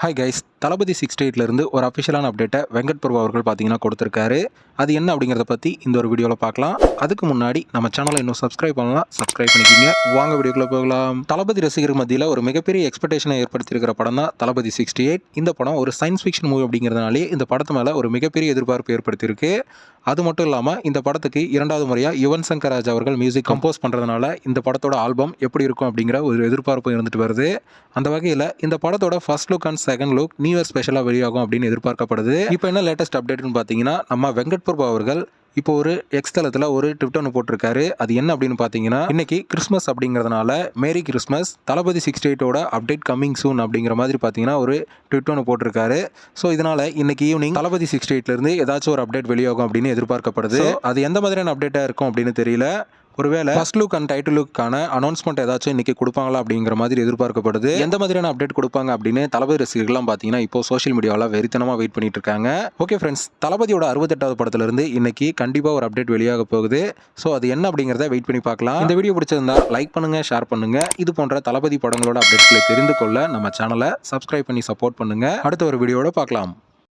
Hi guys, தளபதி 68 இருந்து ஒரு அஃபிஷியலான அப்டேட்டை வெங்கட் பிரபு அவர்கள் பார்த்தீங்கன்னா கொடுத்துருக்காரு. அது என்ன அப்படிங்கிறத பற்றி இந்த ஒரு வீடியோவில் பார்க்கலாம். அதுக்கு முன்னாடி நம்ம சேனலை இன்னும் சப்ஸ்கிரைப் பண்ணலாம், சப்ஸ்கிரைப் பண்ணிக்கிங்க. வாங்க வீடியோக்குள்ள போகலாம். தளபதி ரசிகர்கள் மத்தியில் ஒரு மிகப்பெரிய எக்ஸ்பெக்டேஷனை ஏற்படுத்தியிருக்கிற படம் தான் தளபதி 68. இந்த படம் ஒரு சயின்ஸ் ஃபிக்ஷன் மூவி அப்படிங்கிறதுனாலே இந்த படத்து மேலே ஒரு மிகப்பெரிய எதிர்பார்ப்பு ஏற்படுத்தியிருக்கு. அது மட்டும் இல்லாமல் இந்த படத்துக்கு இரண்டாவது முறையாக யுவன் சங்கர் ராஜா அவர்கள் மியூசிக் கம்போஸ் பண்ணுறதுனால இந்த படத்தோட ஆல்பம் எப்படி இருக்கும் அப்படிங்கிற ஒரு எதிர்பார்ப்பு இருந்துட்டு வருது. அந்த வகையில் இந்த படத்தோட first look and second look new year ஸ்பெஷலாக வெளியாகும் அப்படின்னு எதிர்பார்க்கப்படுது. இப்போ என்ன லேட்டஸ்ட் அப்டேட்னு பார்த்தீங்கன்னா, நம்ம வெங்கட் பிரபு அவர்கள் இப்போ ஒரு எக்ஸ் தளத்தில் ஒரு ட்விட் ஒன்று போட்டிருக்காரு. அது என்ன அப்படின்னு பார்த்தீங்கன்னா, இன்னைக்கு கிறிஸ்மஸ் அப்படிங்கிறதுனால மேரி கிறிஸ்மஸ், தளபதி 68ஓட அப்டேட் கம்மிங் சூன் அப்படிங்கிற மாதிரி பார்த்தீங்கன்னா ஒரு ட்விட் ஒன்று போட்டிருக்காரு. ஸோ இதனால இன்னைக்கு ஈவினிங் தளபதி 68லேருந்து ஏதாச்சும் ஒரு அப்டேட் வெளியாகும் அப்படின்னு எதிர்பார்க்கப்படுது. அது எந்த மாதிரியான அப்டேட்டாக இருக்கும் அப்படின்னு தெரியல. ஒருவேளை ஃபர்ஸ்ட் லுக் அண்ட் டைட்டில் லுக்கான அனௌன்ஸ்மெண்ட் ஏதாச்சும் இன்னைக்கு கொடுப்பாங்களா அப்படிங்கிற மாதிரி எதிர்பார்க்கப்படுது. எந்த மாதிரியான அப்டேட் கொடுப்பாங்க அப்படின்னு தளபதி ரசிகர்கள்லாம் பார்த்தீங்கன்னா இப்போ சோஷியல் மீடியாவில் வெறித்தனமாக வெயிட் பண்ணிட்டு இருக்காங்க. ஓகே ஃப்ரெண்ட்ஸ், தளபதியோட 68வது படத்திலிருந்து இன்னைக்கு கண்டிப்பாக ஒரு அப்டேட் வெளியாக போகுது. ஸோ அது என்ன அப்படிங்கிறத வெயிட் பண்ணி பார்க்கலாம். இந்த வீடியோ பிடிச்சிருந்தா லைக் பண்ணுங்க, ஷேர் பண்ணுங்க. இது போன்ற தளபதி படங்களோட அப்டேட்களை தெரிந்து கொள்ள நம்ம சேனலை சப்ஸ்கிரைப் பண்ணி சப்போர்ட் பண்ணுங்க. அடுத்த ஒரு வீடியோட பார்க்கலாம்.